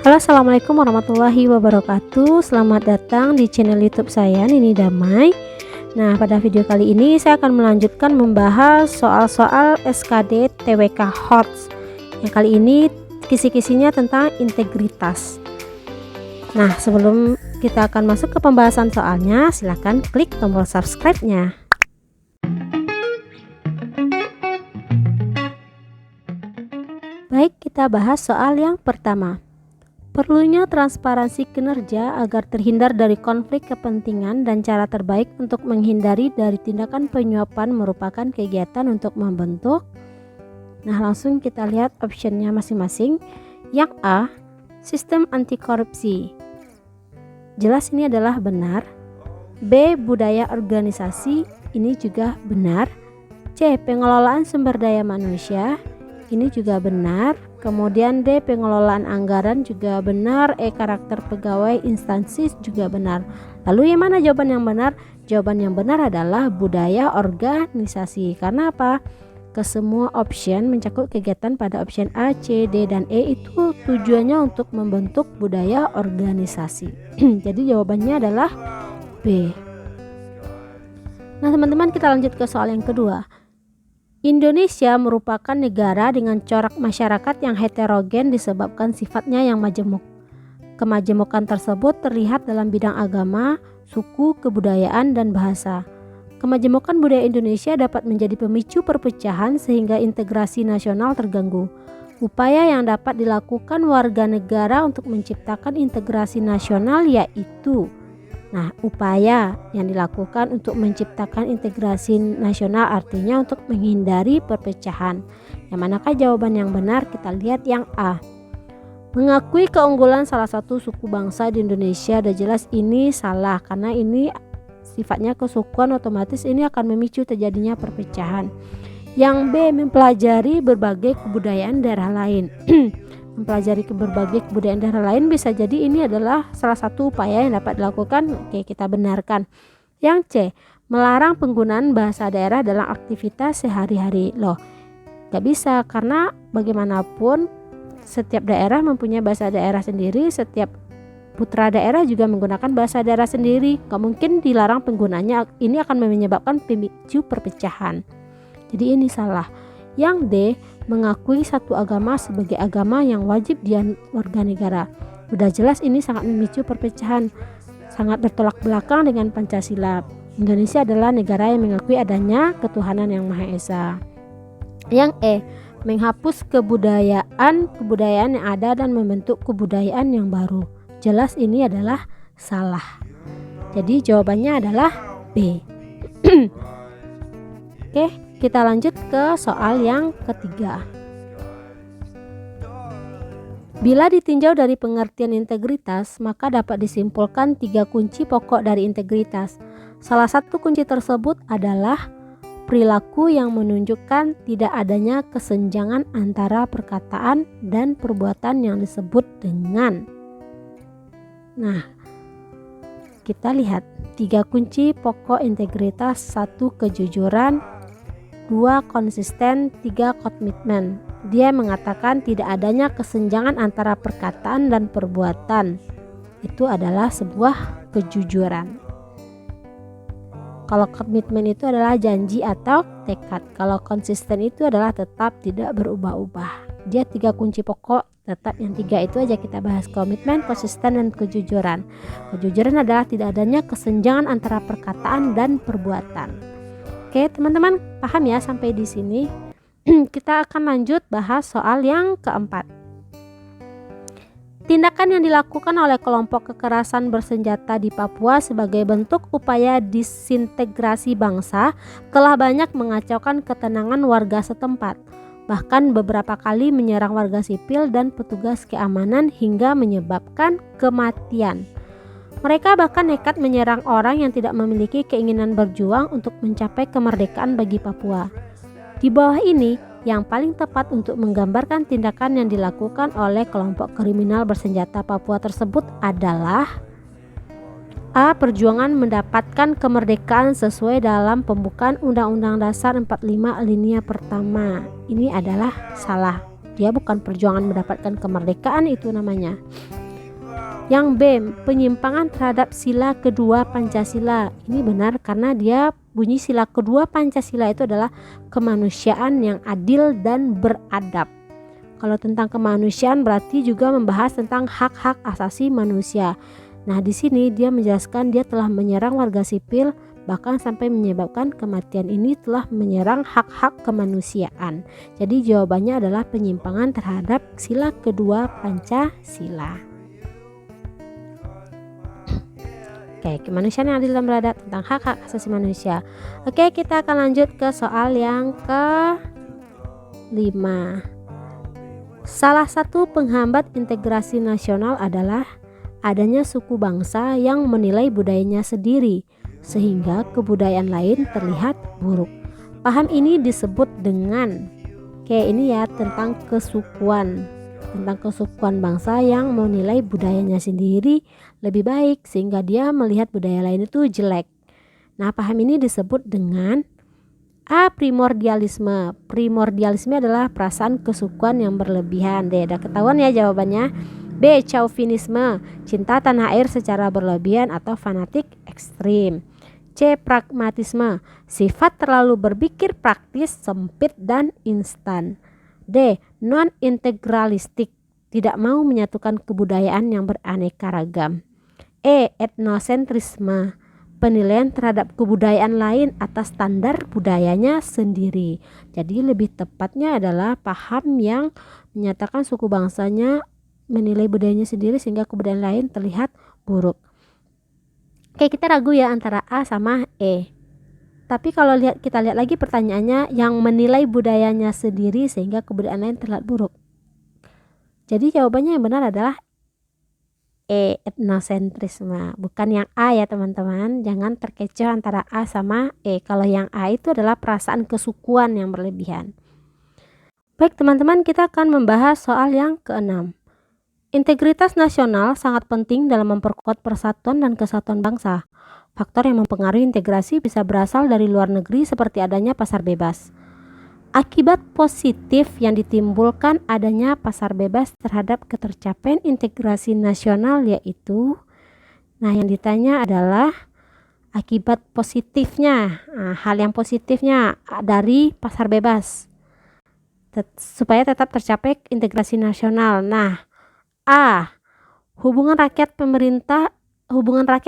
Halo, assalamualaikum warahmatullahi wabarakatuh. Selamat datang di channel YouTube saya, Nini Damai. Nah, pada video kali ini saya akan melanjutkan membahas soal-soal SKD TWK HOTS. Yang kali ini kisi-kisinya tentang integritas. Nah, sebelum kita akan masuk ke pembahasan soalnya, silahkan klik tombol subscribe-nya. Baik, kita bahas soal yang pertama. Perlunya transparansi kinerja agar terhindar dari konflik kepentingan, dan cara terbaik untuk menghindari dari tindakan penyuapan merupakan kegiatan untuk membentuk. Nah, langsung kita lihat optionnya masing-masing. Yang A, sistem anti korupsi. Jelas ini adalah benar. B, budaya organisasi. Ini juga benar. C, pengelolaan sumber daya manusia. Ini juga benar. Kemudian D, pengelolaan anggaran juga benar. E, karakter pegawai instansi juga benar. Lalu yang mana jawaban yang benar? Jawaban yang benar adalah budaya organisasi. Karena apa? Kesemua option mencakup kegiatan pada option A, C, D, dan E itu tujuannya untuk membentuk budaya organisasi. Jadi jawabannya adalah B. Nah, teman-teman, kita lanjut ke soal yang kedua. Indonesia merupakan negara dengan corak masyarakat yang heterogen disebabkan sifatnya yang majemuk. Kemajemukan tersebut terlihat dalam bidang agama, suku, kebudayaan, dan bahasa. Kemajemukan budaya Indonesia dapat menjadi pemicu perpecahan sehingga integrasi nasional terganggu. Upaya yang dapat dilakukan warga negara untuk menciptakan integrasi nasional yaitu upaya yang dilakukan untuk menciptakan integrasi nasional artinya untuk menghindari perpecahan. Yang manakah jawaban yang benar? Kita lihat yang A. Mengakui keunggulan salah satu suku bangsa di Indonesia. Udah jelas ini salah, karena ini sifatnya kesukuan, otomatis ini akan memicu terjadinya perpecahan. Yang B, mempelajari berbagai kebudayaan daerah lain. Mempelajari berbagai kebudayaan daerah lain bisa jadi ini adalah salah satu upaya yang dapat dilakukan. Oke, kita benarkan. Yang C, melarang penggunaan bahasa daerah dalam aktivitas sehari-hari. Loh, gak bisa, karena bagaimanapun setiap daerah mempunyai bahasa daerah sendiri, setiap putra daerah juga menggunakan bahasa daerah sendiri. Gak mungkin dilarang penggunanya, ini akan menyebabkan pemicu perpecahan. Jadi ini salah. Yang D, mengakui satu agama sebagai agama yang wajib dianut warga negara. Udah jelas ini sangat memicu perpecahan, sangat bertolak belakang dengan Pancasila. Indonesia adalah negara yang mengakui adanya ketuhanan yang Maha Esa. Yang E, menghapus kebudayaan yang ada dan membentuk kebudayaan yang baru. Jelas ini adalah salah. Jadi jawabannya adalah B. Oke, kita lanjut ke soal yang ketiga. Bila ditinjau dari pengertian integritas, maka dapat disimpulkan 3 kunci pokok dari integritas. Salah satu kunci tersebut adalah perilaku yang menunjukkan tidak adanya kesenjangan antara perkataan dan perbuatan yang disebut dengan. Nah, kita lihat 3 kunci pokok integritas. 1, kejujuran. 2, konsisten. 3, komitmen. Dia mengatakan tidak adanya kesenjangan antara perkataan dan perbuatan. Itu adalah sebuah kejujuran. Kalau komitmen itu adalah janji atau tekad. Kalau konsisten itu adalah tetap tidak berubah-ubah. Dia 3 kunci pokok, tetap yang 3 itu aja kita bahas: komitmen, konsisten, dan kejujuran. Kejujuran adalah tidak adanya kesenjangan antara perkataan dan perbuatan. Oke, teman-teman paham ya sampai di sini? Kita akan lanjut bahas soal yang keempat. Tindakan yang dilakukan oleh kelompok kekerasan bersenjata di Papua sebagai bentuk upaya disintegrasi bangsa telah banyak mengacaukan ketenangan warga setempat. Bahkan beberapa kali menyerang warga sipil dan petugas keamanan hingga menyebabkan kematian. Mereka bahkan nekat menyerang orang yang tidak memiliki keinginan berjuang untuk mencapai kemerdekaan bagi Papua. Di bawah ini, yang paling tepat untuk menggambarkan tindakan yang dilakukan oleh kelompok kriminal bersenjata Papua tersebut adalah A. Perjuangan mendapatkan kemerdekaan sesuai dalam pembukaan Undang-Undang Dasar 45 alinea pertama. Ini adalah salah. Dia bukan perjuangan mendapatkan kemerdekaan itu namanya. Yang B, penyimpangan terhadap sila kedua Pancasila. Ini benar karena dia bunyi sila kedua Pancasila itu adalah kemanusiaan yang adil dan beradab. Kalau tentang kemanusiaan berarti juga membahas tentang hak-hak asasi manusia. Nah, di sini dia menjelaskan dia telah menyerang warga sipil bahkan sampai menyebabkan kematian. Ini telah menyerang hak-hak kemanusiaan. Jadi jawabannya adalah penyimpangan terhadap sila kedua Pancasila. Oke, kemanusiaan yang adil dan beradab tentang hak-hak asasi manusia. Oke, kita akan lanjut ke soal yang ke-5. Salah satu penghambat integrasi nasional adalah adanya suku bangsa yang menilai budayanya sendiri, sehingga kebudayaan lain terlihat buruk. Paham ini disebut dengan tentang kesukuan. Tentang kesukuan bangsa yang menilai budayanya sendiri lebih baik sehingga dia melihat budaya lain itu jelek. Nah, paham ini disebut dengan A. Primordialisme. Primordialisme adalah perasaan kesukuan yang berlebihan. Udah ketahuan ya jawabannya. B. Chauvinisme, cinta tanah air secara berlebihan atau fanatik ekstrim. C. Pragmatisme, sifat terlalu berpikir praktis, sempit dan instan. D. Non-integralistik, tidak mau menyatukan kebudayaan yang beraneka ragam. E. Etnosentrisme, penilaian terhadap kebudayaan lain atas standar budayanya sendiri. Jadi lebih tepatnya adalah paham yang menyatakan suku bangsanya menilai budayanya sendiri sehingga kebudayaan lain terlihat buruk. Oke, kita ragu ya antara A sama E. Tapi kalau kita lihat lagi pertanyaannya, yang menilai budayanya sendiri sehingga kebudayaan lain terlihat buruk. Jadi jawabannya yang benar adalah E. Etnosentrisme, bukan yang A ya teman-teman. Jangan terkecoh antara A sama E. Kalau yang A itu adalah perasaan kesukuan yang berlebihan. Baik teman-teman, kita akan membahas soal yang ke-6. Integritas nasional sangat penting dalam memperkuat persatuan dan kesatuan bangsa. Faktor yang mempengaruhi integrasi bisa berasal dari luar negeri seperti adanya pasar bebas. Akibat positif yang ditimbulkan adanya pasar bebas terhadap ketercapaian integrasi nasional yaitu, yang ditanya adalah akibat positifnya, hal yang positifnya dari pasar bebas supaya tetap tercapai integrasi nasional. A. Hubungan rakyat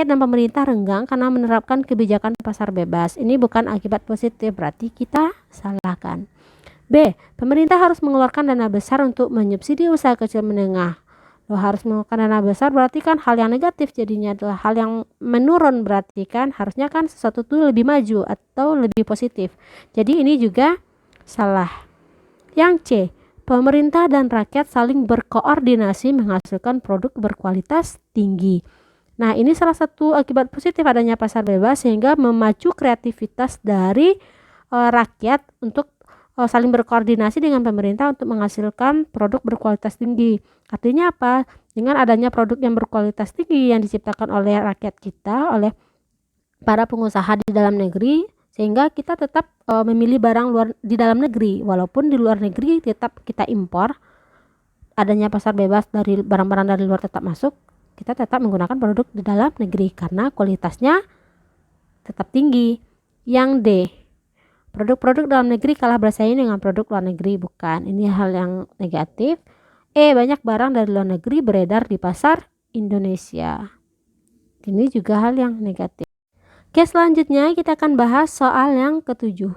dan pemerintah renggang karena menerapkan kebijakan pasar bebas. Ini bukan akibat positif, berarti kita salahkan. B. Pemerintah harus mengeluarkan dana besar untuk menyubsidi usaha kecil menengah. Harus mengeluarkan dana besar berarti kan hal yang negatif, jadinya adalah hal yang menurun, berarti kan harusnya kan sesuatu itu lebih maju atau lebih positif. Jadi ini juga salah. Yang C. Pemerintah dan rakyat saling berkoordinasi menghasilkan produk berkualitas tinggi. Ini salah satu akibat positif adanya pasar bebas sehingga memacu kreativitas dari rakyat untuk saling berkoordinasi dengan pemerintah untuk menghasilkan produk berkualitas tinggi. Artinya apa? Dengan adanya produk yang berkualitas tinggi yang diciptakan oleh rakyat kita, oleh para pengusaha di dalam negeri, sehingga kita tetap memilih barang luar di dalam negeri, walaupun di luar negeri tetap kita impor. Adanya pasar bebas dari barang-barang dari luar tetap masuk, kita tetap menggunakan produk di dalam negeri karena kualitasnya tetap tinggi. Yang D, produk-produk dalam negeri kalah bersaing dengan produk luar negeri, bukan. Ini hal yang negatif. E, banyak barang dari luar negeri beredar di pasar Indonesia. Ini juga hal yang negatif. Oke, selanjutnya kita akan bahas soal yang ke-7.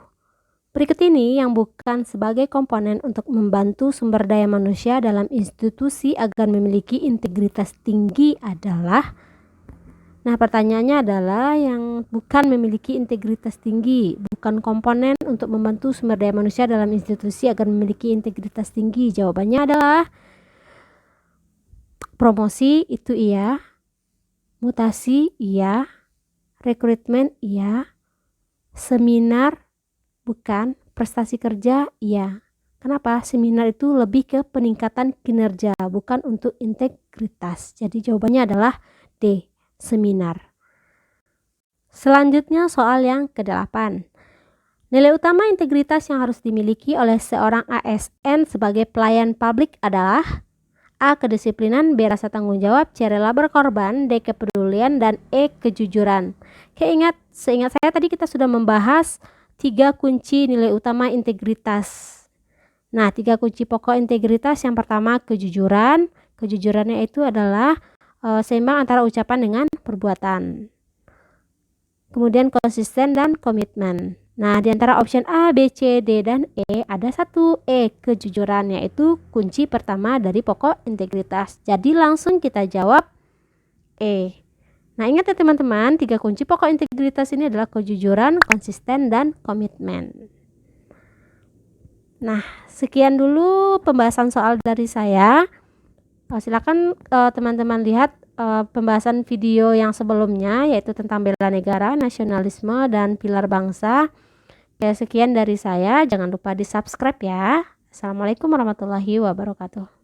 Berikut ini yang bukan sebagai komponen untuk membantu sumber daya manusia dalam institusi agar memiliki integritas tinggi adalah, pertanyaannya adalah yang bukan memiliki integritas tinggi, bukan komponen untuk membantu sumber daya manusia dalam institusi agar memiliki integritas tinggi. Jawabannya adalah promosi, itu iya, mutasi iya, rekrutmen iya, seminar bukan, prestasi kerja iya. Kenapa? Seminar itu lebih ke peningkatan kinerja, bukan untuk integritas. Jadi jawabannya adalah D, seminar. Selanjutnya soal yang ke-8. Nilai utama integritas yang harus dimiliki oleh seorang ASN sebagai pelayan publik adalah A. Kedisiplinan, B. Rasa tanggung jawab, C. Rela berkorban, D. Kepedulian, dan E. Kejujuran. Seingat saya tadi kita sudah membahas 3 kunci nilai utama integritas. Nah, 3 kunci pokok integritas. Yang pertama kejujuran. Kejujurannya itu adalah seimbang antara ucapan dengan perbuatan. Kemudian konsisten dan komitmen. Nah, di antara option A, B, C, D, dan E ada 1 E, kejujuran, yaitu kunci pertama dari pokok integritas. Jadi langsung kita jawab E. Nah, ingat ya teman-teman, 3 kunci pokok integritas ini adalah kejujuran, konsisten, dan komitmen. Nah, sekian dulu pembahasan soal dari saya. Silakan teman-teman lihat pembahasan video yang sebelumnya, yaitu tentang bela negara, nasionalisme, dan pilar bangsa. Sekian dari saya, jangan lupa di subscribe ya. Assalamualaikum warahmatullahi wabarakatuh.